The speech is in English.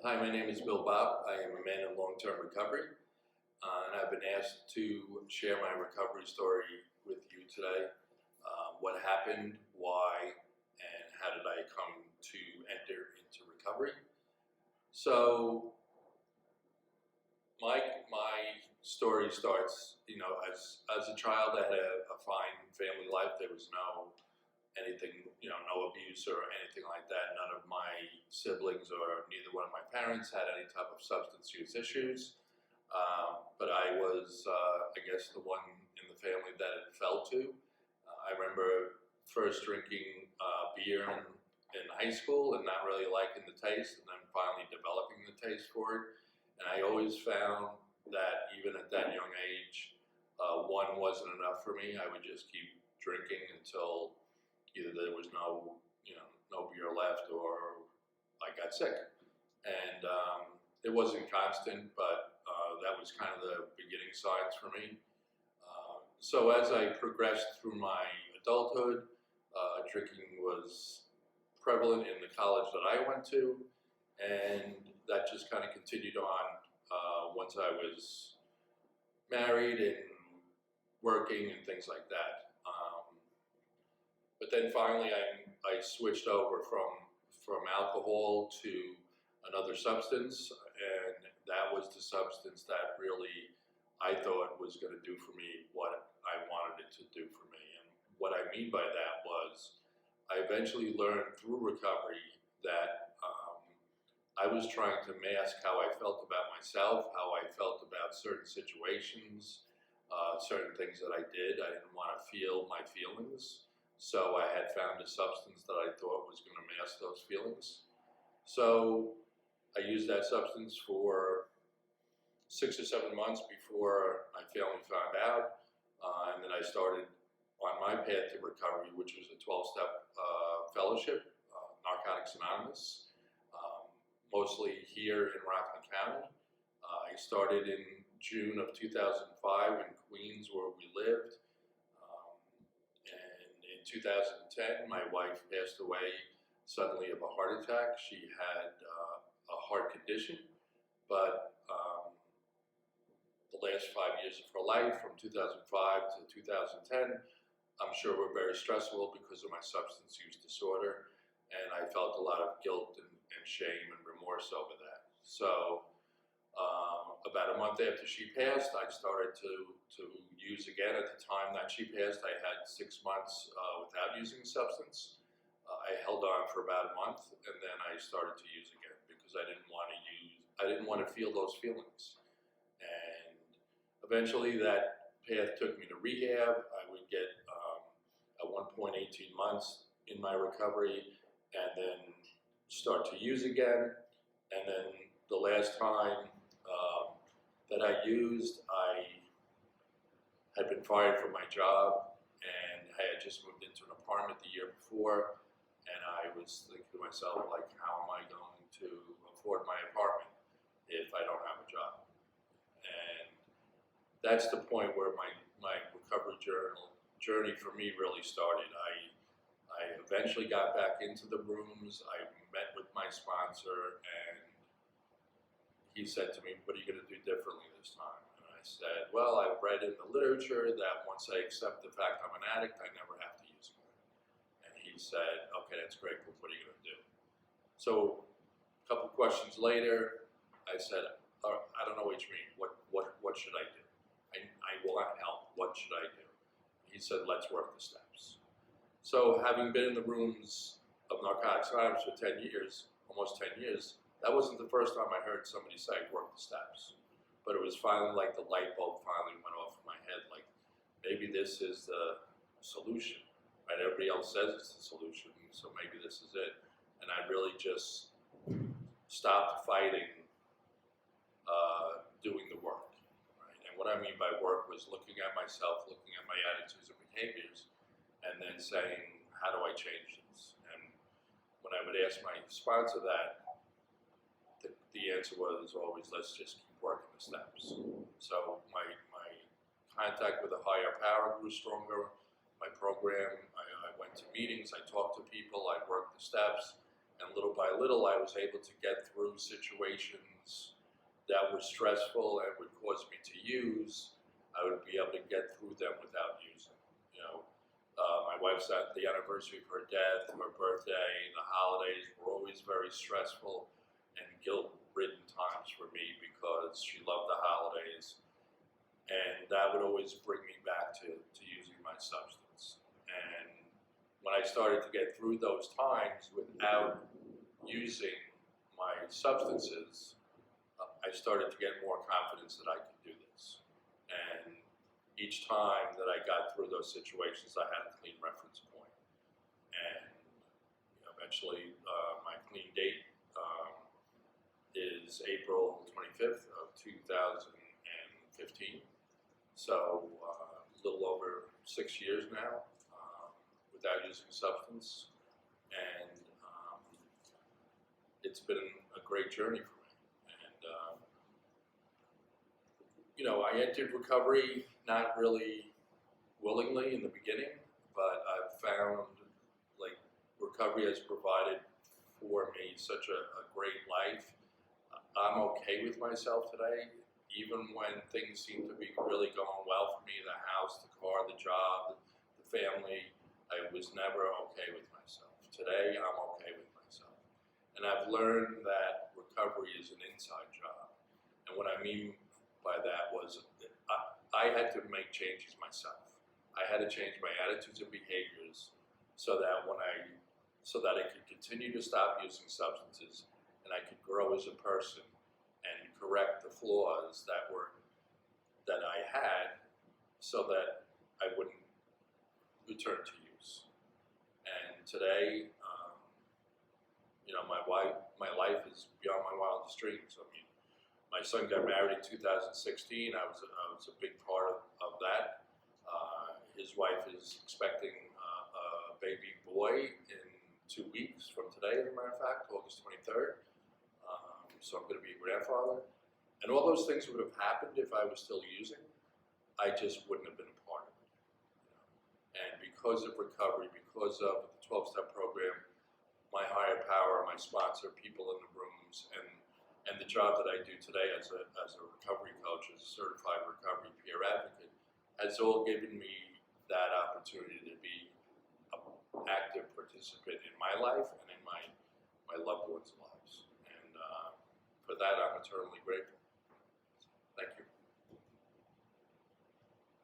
Hi, my name is Bill Bob. I am a man in long-term recovery, and I've been asked to share my recovery story with you today. What happened, why, and how did I come to enter into recovery? So my story starts, as a child, I had a fine family life. There was no anything, no abuse or anything like that. None of my siblings or neither one of my parents had any type of substance use issues. But I was, I guess, the one in the family that it fell to. I remember first drinking beer in high school and not really liking the taste, and then finally developing the taste for it. And I always found that even at that young age, one wasn't enough for me. I would just keep drinking until either there was no beer left or I got sick. And it wasn't constant, but that was kind of the beginning signs for me. So as I progressed through my adulthood, drinking was prevalent in the college that I went to, and that just kind of continued on once I was married and working and things like that. But then finally, I switched over from alcohol to another substance, and that was the substance that really I thought was going to do for me what I wanted it to do for me. And what I mean by that was I eventually learned through recovery that I was trying to mask how I felt about myself, how I felt about certain situations, certain things that I did. I didn't want to feel my feelings. So I had found a substance that I thought was going to mask those feelings. So I used that substance for 6 or 7 months before my family found out. And then I started on my path to recovery, which was a 12-step fellowship, Narcotics Anonymous, mostly here in Rockland County. I started in June of 2005 in Queens, where we lived. And in 2010, my wife passed away suddenly of a heart attack. She had a heart condition, but the last 5 years of her life, from 2005 to 2010, I'm sure were very stressful because of my substance use disorder, and I felt a lot of guilt and shame and remorse over that. So about a month after she passed, I started to use again. At the time that she passed, I had 6 months without using a substance. I held on for about a month, and then I started to use again because I didn't want to feel those feelings. And eventually that path took me to rehab. I would get at one point 18 months in my recovery and then start to use again. And then the last time that I used, I had been fired from my job, and I had just moved into an apartment the year before, and I was thinking to myself, like, how am I going to afford my apartment if I don't have a job? And that's the point where my recovery journey for me really started. I eventually got back into the rooms. I met with my sponsor, and he said to me, "What are you going to do differently this time?" And I said, "Well, I've read in the literature that once I accept the fact I'm an addict, I never have to use it." And he said, "Okay, that's great, but what are you going to do?" So a couple questions later, I said, "I don't know what you mean. What should I do? I want help. What should I do?" He said, "Let's work the steps." So having been in the rooms of Narcotics Anonymous for 10 years, almost 10 years, that wasn't the first time I heard somebody say, "Work the steps." But it was finally like the light bulb finally went off in my head, like, maybe this is the solution. Right? Everybody else says it's the solution, so maybe this is it. And I really just stopped fighting doing the work. Right? And what I mean by work was looking at myself, looking at my attitudes and behaviors, and then saying, how do I change this? And when I would ask my sponsor that, the answer was always, let's just keep working the steps. So my contact with a higher power grew stronger. My program, I went to meetings, I talked to people, I worked the steps, And little by little, I was able to get through situations that were stressful and would cause me to use. I would be able to get through them without using. You know, my wife's at the anniversary of her death, her birthday, the holidays were always very stressful and guilt-ridden times for me because she loved the holidays. And that would always bring me back to using my substance. And when I started to get through those times without using my substances, I started to get more confidence that I could do this. And each time that I got through those situations, I had a clean reference point. And eventually, my clean date is April 25th of 2015. So a little over 6 years now without using a substance. And it's been a great journey for me. And, I entered recovery not really willingly in the beginning, but I've found like recovery has provided for me such a great life. I'm okay with myself today, even when things seem to be really going well for me, the house, the car, the job, the family. I was never okay with myself. Today, I'm okay with myself. And I've learned that recovery is an inside job. And what I mean by that was I had to make changes myself. I had to change my attitudes and behaviors so that I could continue to stop using substances and I could grow as a person and correct the flaws that I had so that I wouldn't return to use. And today, my life is beyond my wildest dreams. I mean, my son got married in 2016. I was a big part of that. His wife is expecting a baby boy in 2 weeks from today, as a matter of fact, August 23rd. So I'm going to be a grandfather. And all those things would have happened if I was still using. I just wouldn't have been a part of it. And because of recovery, because of the 12-step program, my higher power, my sponsor, people in the rooms, and the job that I do today as a recovery coach, as a certified recovery peer advocate, has all given me that opportunity to be an active participant in my life and in my loved ones' lives. And for that, I'm eternally grateful.